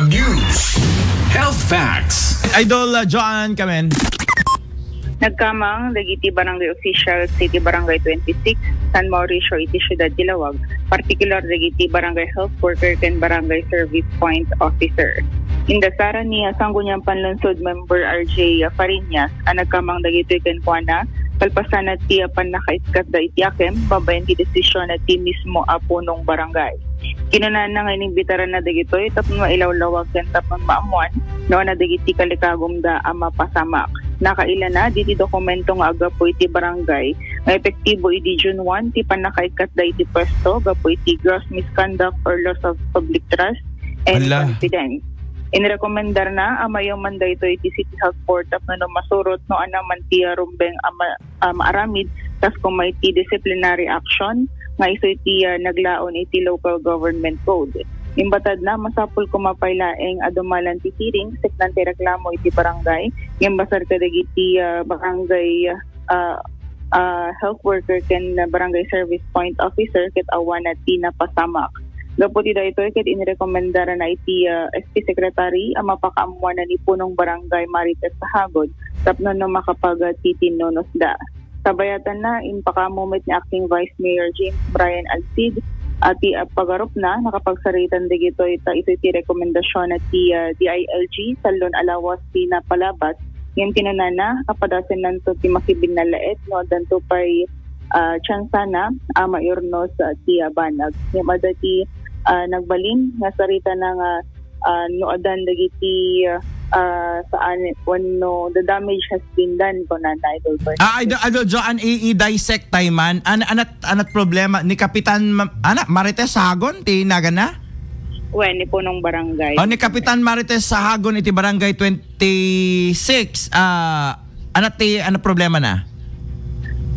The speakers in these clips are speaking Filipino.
The News. Health Facts. Idol Joan Kamen. Nagkamang Dagiti Barangay Official City Barangay 26, San Mauricio, iti Ciudad Dilawag, particular Dagiti Barangay Health Worker ken Barangay Service Point Officer. Indasara ni Sangguniang Panlunsod Member RJ Fariñas, ang nagkamang dagiti ken kuana, palpasan at ti panakaiskat da itiakem, babayan ti desisyon at ti mismo apunong barangay. Kinunan na nga inimbitaran na dagitoy, tapon mailawlawag ken tapon maamuan, no na dagiti kalikagom da ama pasamak. Nakaila na diti dokumento nga agapo iti barangay nga epektibo iti June 1 ti panakaikat da iti pwesto gapo iti gross misconduct or loss of public trust and confidence. Inirekomendar na amayo man da ito iti City Health Court tapno masurot no anaman ti rumbeng maaramid tas kung may iti disciplinary action nga iso iti naglaon iti local government code. Imbatad na masapul kumapaylaeng adumalan ti hearing seknan ti reklamo iti barangay yung basar kadagiti barangay health worker ken barangay service point officer ket awan at ti napasamak. Gapoti da ito ket inirekomendara na iti SP Secretary ang mapakaamuan na ni punong barangay Marites Sahagod tapno no makapag titinonos da. Sabayatan na impakamumet ni Acting Vice Mayor James Brian Alcid at pagarup na nakapagsaritan digito ito ti rekomendasyon at ti DILG salon alawas ti napalabas yung kinunana kapadasin nanto ti makibin na laet no danto pay tsansa na mayornos ti banag yung madati nagbalin nga sarita ng noadan dagiti saan when no the damage has been done ko na idol bird. Idol Joan i-dissect tayo man anat problema ni Kapitan Marites Sahagon ti nagana? Ni punong barangay. Ni Kapitan Marites Sahagon iti barangay 26 ano problema na?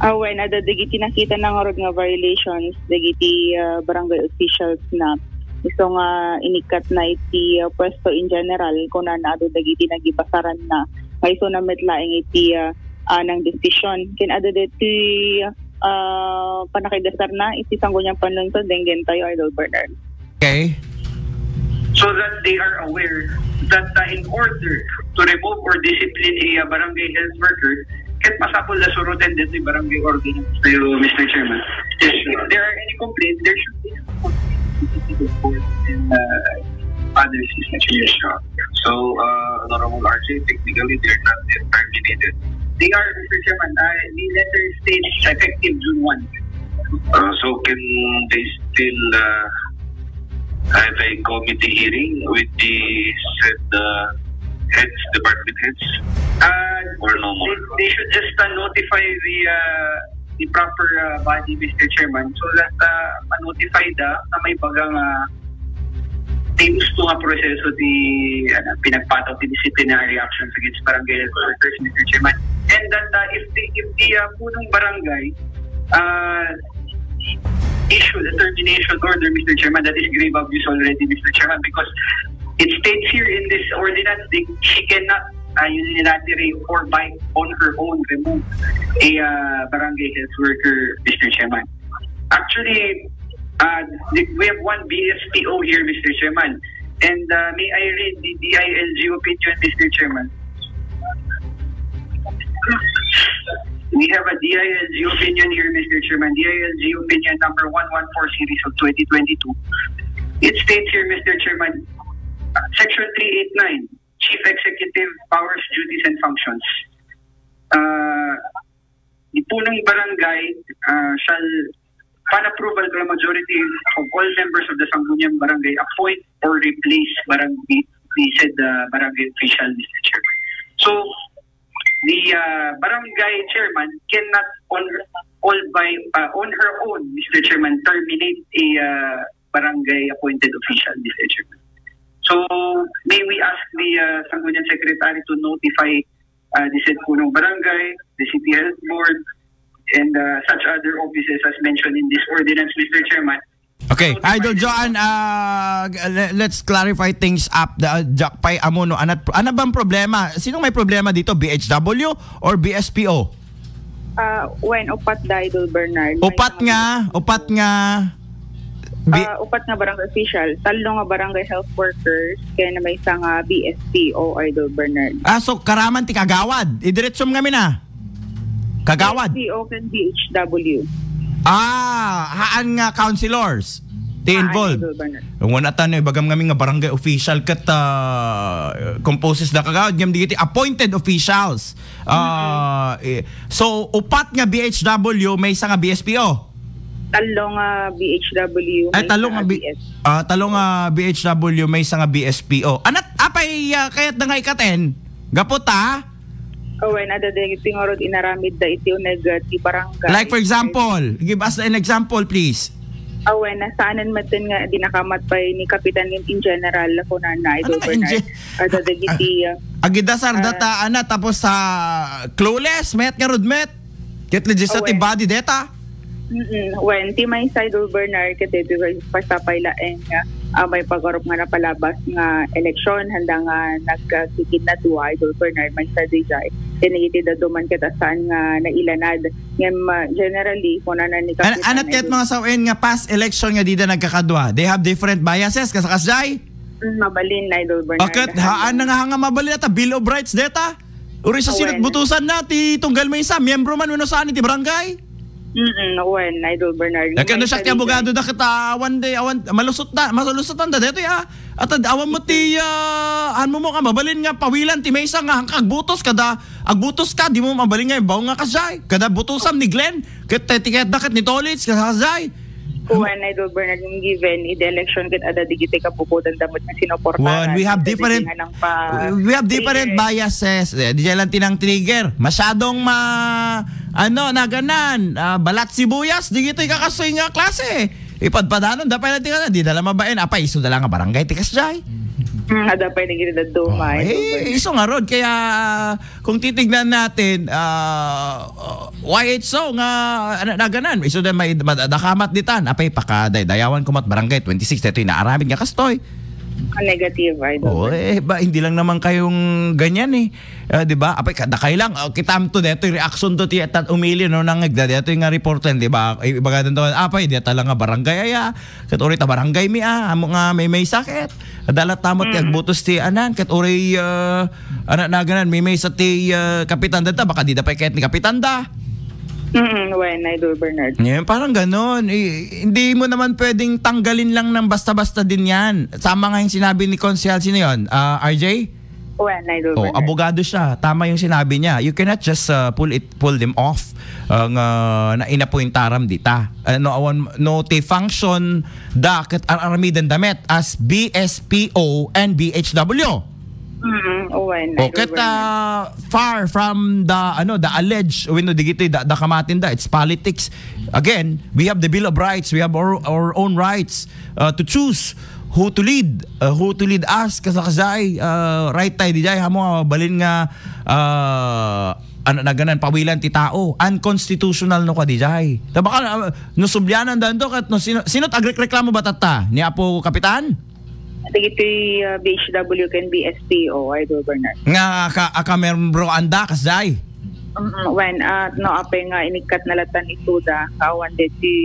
Ada dagiti nakita ng orod nga violations dagiti barangay officials na iso nga inikat na iti pwesto in general kung na ado dagiti nagibasaran na iso na metlaing iti ng desisyon kin ado diti panakidasar na iti Sangguniang Panlunsod denggen tayo Idol Bernard. Okay. So that they are aware that in order to remove or discipline a barangay health worker, kahit masapol na surutin dito yung barangay ordinance tayo, Mr. Chairman. If there are any complaints, there should be and others is actually so Honorable RJ, technically they're not yet terminated. They are, Mr. Chairman, the letter states effective June 1. So can they still have a committee hearing with the said heads, department heads, or no more? They should just notify the proper body, Mr. Chairman, so that ma-notify na may bagang di gusto nga proseso di pinagpataw di disciplinary actions against barangay workers, Mr. Chairman. And that if the punong barangay issue the termination order, Mr. Chairman, that is grave abuse already, Mr. Chairman, because it states here in this ordinance that she cannot unilaterally or by on her own remove a barangay health worker, Mr. Chairman. Actually, we have one BSPO here, Mr. Chairman, and may I read the DILG opinion, Mr. Chairman? We have a DILG opinion here, Mr. Chairman. DILG opinion number 114 series of 2022. It states here, Mr. Chairman, Section 389, Chief Executive Powers, Duties, and Functions. The punong barangay shall, upon approval by a majority of all members of the Sangguniang Barangay, appoint or replace the said barangay official, Mr. Chairman. So, the barangay chairman cannot on her own, Mr. Chairman, terminate a barangay appointed official, Mr. Chairman. So, may we ask the Sangguniang Secretary to notify the said punong barangay, the City Health Board, and such other offices as mentioned in this ordinance, Mr. Chairman. Okay, Idol Joan, let's clarify things up. Jakpay Amono, ano bang problema? Sinong may problema dito? BHW or BSPO? Upat da, Idol Bernard. Upat nga. Upat nga barangay official, talo nga barangay health workers, kaya na may isang BSPO, Idol Bernard. So karaman ti kagawad. Idiretsom kami na. Kagawad. BSPO can BHW. Haan nga councilors. Ti involved. Idol Bernard. Wala tanay bagam kami nga barangay official kat composes na kagawad ngam digiti appointed officials. So upat nga BHW may isa nga BSPO. Talong BHW. Talong BHW may isa nga BSPO. Anat apay kayat na nga ikaten? Gapot When ada tingorod inaramid da iti uneg ti barangay. Like for example, give us an example please. When nasaanan matin nga dinakamat pa ni Kapitan in general ko na Idol Bernard. Ada dagiti agidasar data ana tapos sa clueless met nga rodmet. Ket legislative body data. When ti may Idol Bernard kete pasapay laeng may pag-arop nga napalabas nga eleksyon handa nga nagkikit na duwa Idol Bernard may sa dijay tinigiti da duman kita saan nga nailanad ngem generally kung na ni Kapitan anat ket mga sawen nga past election nga dida nagkakadwa they have different biases kasakasjay mabalin Idol Bernard bakit haan na nga mabalin ta Bill of Rights data uri sa sinot butusan na ti tunggal may isa miyembro man uno saan ti barangay. When Idol Bernard. Kaya siya ti abogado da kita one day awan malusot da dito at awan mo ti mo ka mabalin nga pawilan ti may isa nga agbutos kada agbutos ka di mo mabalin nga bawo nga kasay kada butusan ni Glenn ket tiket daket ni Tolits kasay. When Idol Bernard yung given the election ket ada digite ka puputan damot nga sinoportahan. We have different biases. Di lang tinang trigger. Masyadong naganan. Balat sibuyas digito kakasoy nga klase. Ipadpadanon dapat natin ka na. Di dala mabain. Apay iso dala nga barangay tikas jay. Ada pa yung nagiging duma. Iso nga rod. Kaya kung titignan natin, why it's so nga naganan. Iso na may dakamat ditan. Apay pakaday. Dayawan kumat barangay 26. Ito yung naaramid nga kastoy. Negative, Idol. Hindi lang naman kayong ganyan di ba? Apay kadakay lang kitam to dito yung reaction to ti at umili no nang dito yung reporter di ba? Ibaga dito apay di ta lang nga barangay ket ori ta barangay mi amo nga may sakit. Dalat tamot ti agbutos ti anan ket ori na ganan may sa ti kapitan data baka di da pay ket ni kapitan da. When Idol Bernard. Parang ganon. Hindi mo naman pwedeng tanggalin lang ng basta-basta din yan. Sama nga yung sinabi ni Consel, sino yun? RJ? When Idol Bernard. Abogado siya. Tama yung sinabi niya. You cannot just pull them off na inapointaram dita. No, they function ket aramidan damet as BSPO and BHW. Okay, far from the alleged digiti da kamatin da it's politics. Again, we have the Bill of Rights, we have our own rights to choose who to lead us kasakasay right tayo dijay hamo balin nga naganan pawilan ti tao unconstitutional no ka dijay. Baka no subyanan danto kat no sino agreklamo ba tata ni Apo Kapitan? Iti BHW can BSPO, Idol Bernard. Nga ka membro anda kasday. When apay nga inikat na latan isuda kawan de ti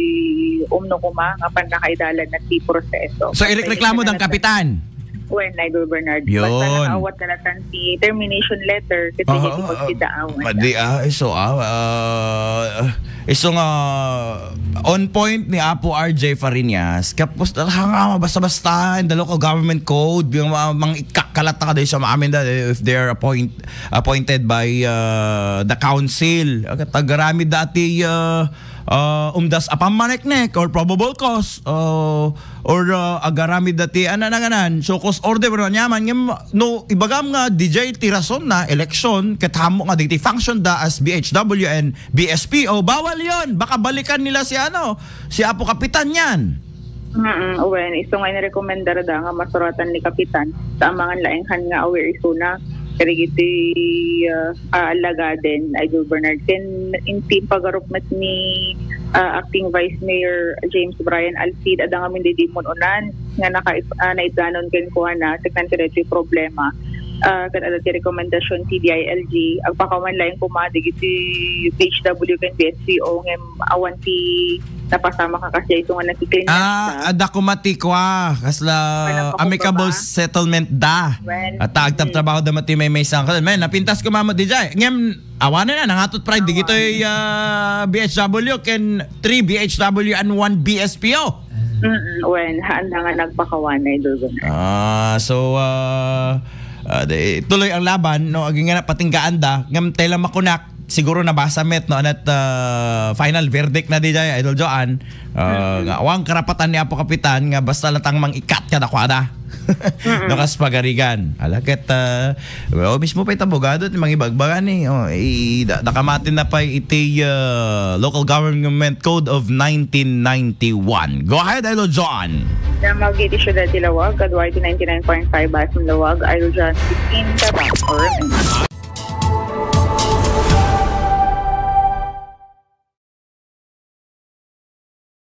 umno kuma nga panakaidalan na ti proseso. So ireklamo dang kapitan. When Idol Bernard. Yun. Basta nakaawat na latan ti termination letter kasi hindi pagsidaawan. Iso nga on point ni Apo RJ Fariñas kapos basta-basta in the local government code yung mga ikakalata ka dahil sa maamin if they're appointed by the council tagarami dati umdas apamaneknek or probable cause or agarami dati anananganan so cause order nyaman no ibagam nga DJ tirason na election katamo nga diti function da as BHW and BSPO bawal yon baka balikan nila si Apo Kapitan yan. When iso nga nirekomendar da nga masuratan ni Kapitan sa amangan laenghan nga aware iso na karigiti alagaden Idol Bernard ken in team pagarup met ni acting Vice Mayor James Brian Alcid adang amin di dimon unan nga naitganon ken kuha na teknan kaya problema kan ti rekomendasyon ti DILG agpakaman lain pumadig iti PHW kan BSCO ngem awan ti napasama ka kasi ito nga nagki-clean Ada kumatikwa kasla amicable settlement da. At agtab trabaho da mati may isang kalan. Men napintas ko mamo di jay. Ngem awan na nangatot pride digitoy BHW ken 3 BHW and 1 BSPO. When handa nga nagpakawanay doon. Tuloy ang laban no aging nga patinggaan da ngam tela makunak siguro nabasa met no anat final verdict na di jay Idol Joan nga awang karapatan ni Apo Kapitan nga basta latang mang-ikat ka dakwada no kas pagarigan alaket mismo pa itabogado ti mangibagbagan ni nakamatin na pa iti Local Government Code of 1991. Go ahead Idol Joan. Na mag-iti siya dati lawag kadwa iti 99.5 basin lawag Idol Joan 15 or